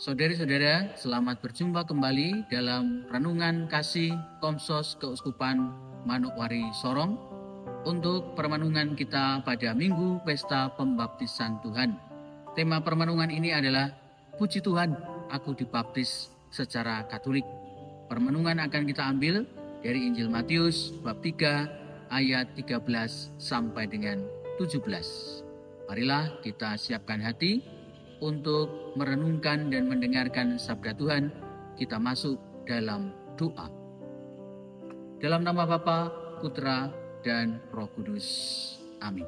Saudara-saudara, selamat berjumpa kembali dalam Renungan Kasih Komsos Keuskupan Manokwari Sorong untuk permenungan kita pada Minggu Pesta Pembaptisan Tuhan. Tema permenungan ini adalah Puji Tuhan, aku dibaptis secara Katolik. Permenungan akan kita ambil dari Injil Matius bab 3 ayat 13 sampai dengan 17. Marilah kita siapkan hati untuk merenungkan dan mendengarkan sabda Tuhan. Kita masuk dalam doa. Dalam nama Bapa, Putra, dan Roh Kudus. Amin.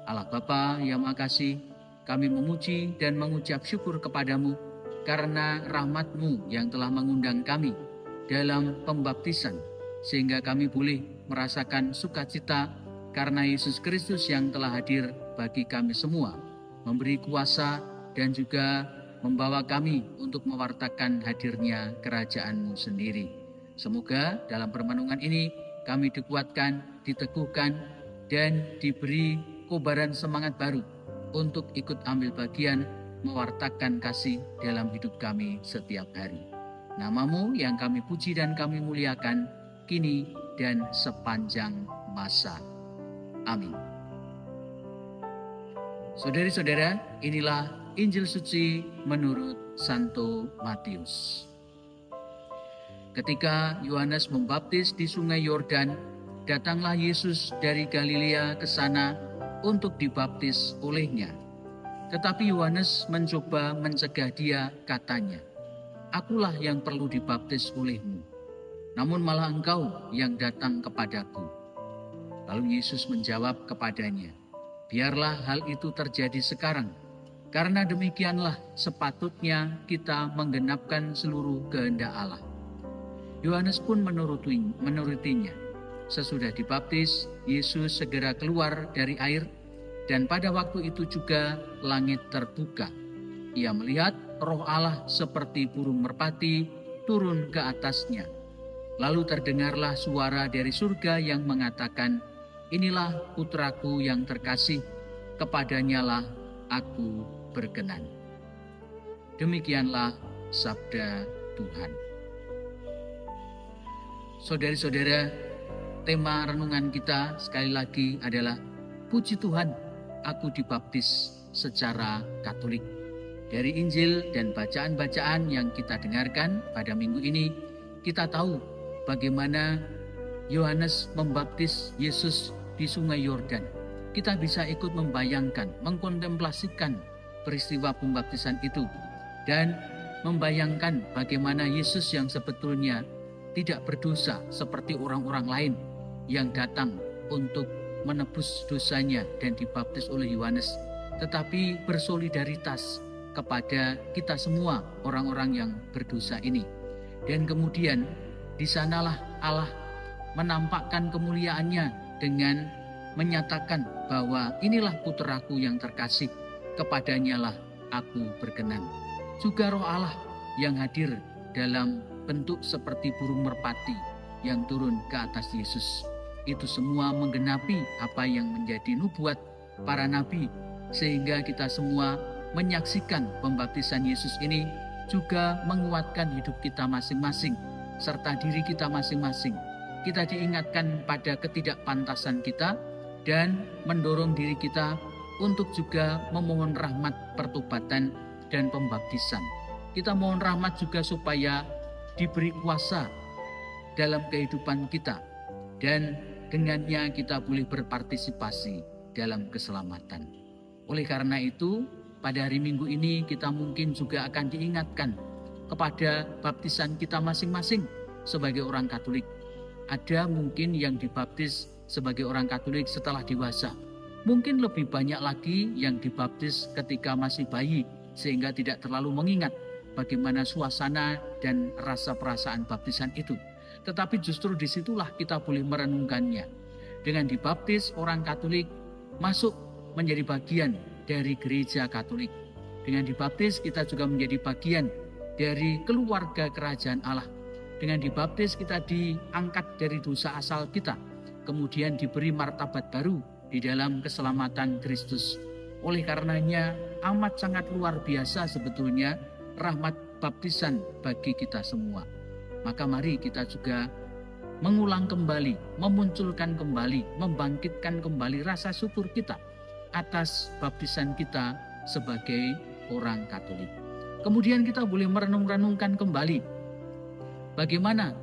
Allah Bapa yang Maha Kasih, kami memuji dan mengucap syukur kepadamu karena rahmat-Mu yang telah mengundang kami dalam pembaptisan, sehingga kami boleh merasakan sukacita karena Yesus Kristus yang telah hadir bagi kami semua, memberi kuasa dan juga membawa kami untuk mewartakan hadirnya kerajaan-Mu sendiri. Semoga dalam permenungan ini kami dikuatkan, diteguhkan, dan diberi kobaran semangat baru untuk ikut ambil bagian mewartakan kasih dalam hidup kami setiap hari. Nama-Mu yang kami puji dan kami muliakan kini dan sepanjang masa. Amin. Saudari-saudara, inilah Injil Suci menurut Santo Matius. Ketika Yohanes membaptis di Sungai Yordan, datanglah Yesus dari Galilea ke sana untuk dibaptis olehnya. Tetapi Yohanes mencoba mencegah dia, katanya, "Akulah yang perlu dibaptis olehmu, namun malah engkau yang datang kepadaku." Lalu Yesus menjawab kepadanya, "Biarlah hal itu terjadi sekarang, karena demikianlah sepatutnya kita menggenapkan seluruh kehendak Allah." Yohanes pun menurutinya. Sesudah dibaptis, Yesus segera keluar dari air, dan pada waktu itu juga langit terbuka. Ia melihat Roh Allah seperti burung merpati turun ke atasnya. Lalu terdengarlah suara dari surga yang mengatakan, "Inilah putraku yang terkasih, kepadanyalah aku berkenan." Demikianlah sabda Tuhan. Saudari-saudara, tema renungan kita sekali lagi adalah Puji Tuhan, aku dibaptis secara Katolik. Dari Injil dan bacaan-bacaan yang kita dengarkan pada minggu ini, kita tahu bagaimana Yohanes membaptis Yesus di Sungai Yordan. Kita bisa ikut membayangkan, mengkontemplasikan peristiwa pembaptisan itu, dan membayangkan bagaimana Yesus yang sebetulnya tidak berdosa seperti orang-orang lain yang datang untuk menebus dosanya dan dibaptis oleh Yohanes, tetapi bersolidaritas kepada kita semua orang-orang yang berdosa ini. Dan kemudian di sanalah Allah menampakkan kemuliaannya dengan menyatakan bahwa inilah putraku yang terkasih, kepadanyalah aku berkenan. Juga Roh Allah yang hadir dalam bentuk seperti burung merpati yang turun ke atas Yesus. Itu semua menggenapi apa yang menjadi nubuat para nabi, sehingga kita semua menyaksikan pembaptisan Yesus ini juga menguatkan hidup kita masing-masing serta diri kita masing-masing. Kita diingatkan pada ketidakpantasan kita dan mendorong diri kita untuk juga memohon rahmat pertobatan dan pembaptisan. Kita mohon rahmat juga supaya diberi kuasa dalam kehidupan kita, dan dengannya kita boleh berpartisipasi dalam keselamatan. Oleh karena itu, pada hari Minggu ini kita mungkin juga akan diingatkan kepada baptisan kita masing-masing sebagai orang Katolik. Ada mungkin yang dibaptis sebagai orang Katolik setelah dewasa. Mungkin lebih banyak lagi yang dibaptis ketika masih bayi, sehingga tidak terlalu mengingat bagaimana suasana dan rasa perasaan baptisan itu. Tetapi justru disitulah kita boleh merenungkannya. Dengan dibaptis, orang Katolik masuk menjadi bagian dari gereja Katolik. Dengan dibaptis, kita juga menjadi bagian dari keluarga kerajaan Allah. Dengan dibaptis, kita diangkat dari dosa asal kita, kemudian diberi martabat baru di dalam keselamatan Kristus. Oleh karenanya, amat sangat luar biasa sebetulnya rahmat baptisan bagi kita semua. Maka mari kita juga mengulang kembali, memunculkan kembali, membangkitkan kembali rasa syukur kita atas baptisan kita sebagai orang Katolik. Kemudian kita boleh merenung-renungkan kembali bagaimana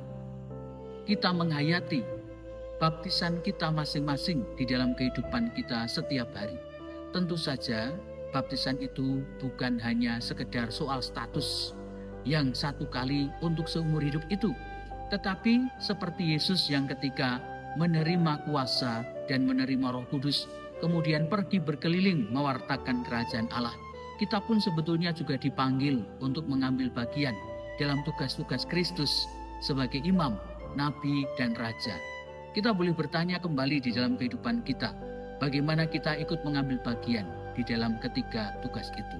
kita menghayati baptisan kita masing-masing di dalam kehidupan kita setiap hari. Tentu saja baptisan itu bukan hanya sekedar soal status yang satu kali untuk seumur hidup itu, tetapi seperti Yesus yang ketika menerima kuasa dan menerima Roh Kudus, kemudian pergi berkeliling mewartakan kerajaan Allah. Kita pun sebetulnya juga dipanggil untuk mengambil bagian dalam tugas-tugas Kristus sebagai imam, nabi, dan raja. Kita boleh bertanya kembali di dalam kehidupan kita, bagaimana kita ikut mengambil bagian di dalam ketiga tugas itu.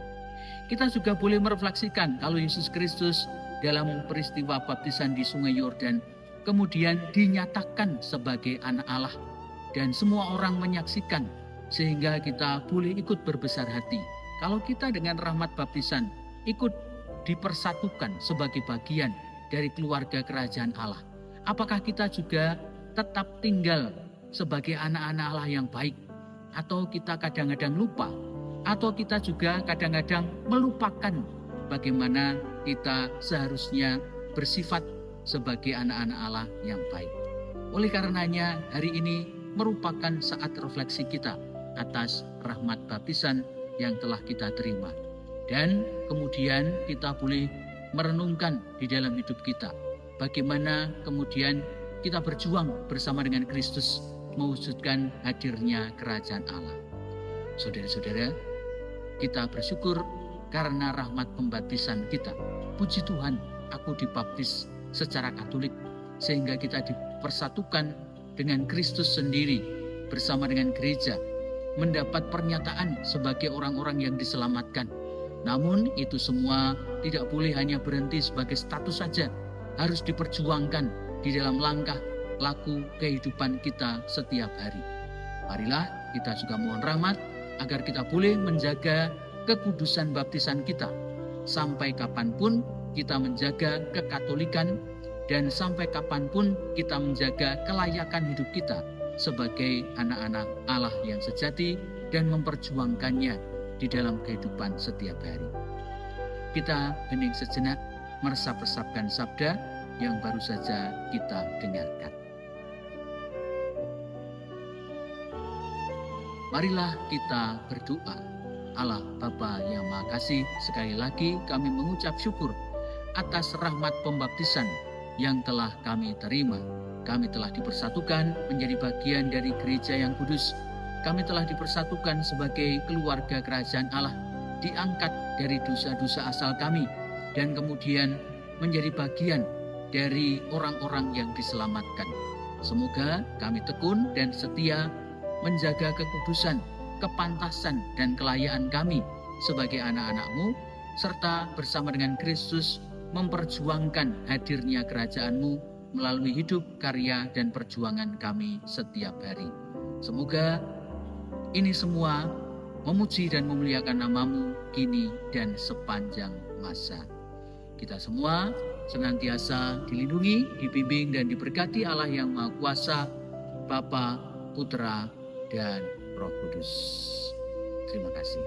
Kita juga boleh merefleksikan kalau Yesus Kristus dalam peristiwa baptisan di Sungai Yordan kemudian dinyatakan sebagai anak Allah dan semua orang menyaksikan, sehingga kita boleh ikut berbesar hati. Kalau kita dengan rahmat baptisan ikut dipersatukan sebagai bagian dari keluarga kerajaan Allah, apakah kita juga tetap tinggal sebagai anak-anak Allah yang baik, atau kita kadang-kadang lupa, atau kita juga kadang-kadang melupakan bagaimana kita seharusnya bersifat sebagai anak-anak Allah yang baik. Oleh karenanya hari ini merupakan saat refleksi kita atas rahmat baptisan yang telah kita terima. Dan kemudian kita boleh merenungkan di dalam hidup kita bagaimana kemudian kita berjuang bersama dengan Kristus mewujudkan hadirnya kerajaan Allah. Saudara-saudara, kita bersyukur karena rahmat pembaptisan kita. Puji Tuhan, aku dibaptis secara Katolik sehingga kita dipersatukan dengan Kristus sendiri bersama dengan gereja, mendapat pernyataan sebagai orang-orang yang diselamatkan. Namun itu semua tidak boleh hanya berhenti sebagai status saja, harus diperjuangkan di dalam langkah laku kehidupan kita setiap hari. Marilah kita juga mohon rahmat agar kita boleh menjaga kekudusan baptisan kita. Sampai kapanpun kita menjaga kekatolikan, dan sampai kapanpun kita menjaga kelayakan hidup kita sebagai anak-anak Allah yang sejati dan memperjuangkannya di dalam kehidupan setiap hari. Kita hening sejenak meresap-resapkan sabda yang baru saja kita dengarkan. Marilah kita berdoa. Allah Bapa yang Maha Kasih, sekali lagi kami mengucap syukur atas rahmat pembaptisan yang telah kami terima. Kami telah dipersatukan menjadi bagian dari gereja yang kudus. Kami telah dipersatukan sebagai keluarga kerajaan Allah, diangkat dari dosa-dosa asal kami, dan kemudian menjadi bagian dari orang-orang yang diselamatkan. Semoga kami tekun dan setia menjaga kekudusan, kepantasan, dan kelayaan kami sebagai anak-anak-Mu, serta bersama dengan Kristus memperjuangkan hadirnya kerajaan-Mu melalui hidup, karya, dan perjuangan kami setiap hari. Semoga ini semua memuji dan memuliakan nama-Mu kini dan sepanjang masa. Kita semua senantiasa dilindungi, dibimbing, dan diberkati Allah yang Maha Kuasa, Bapa, Putra, dan Roh Kudus. Terima kasih.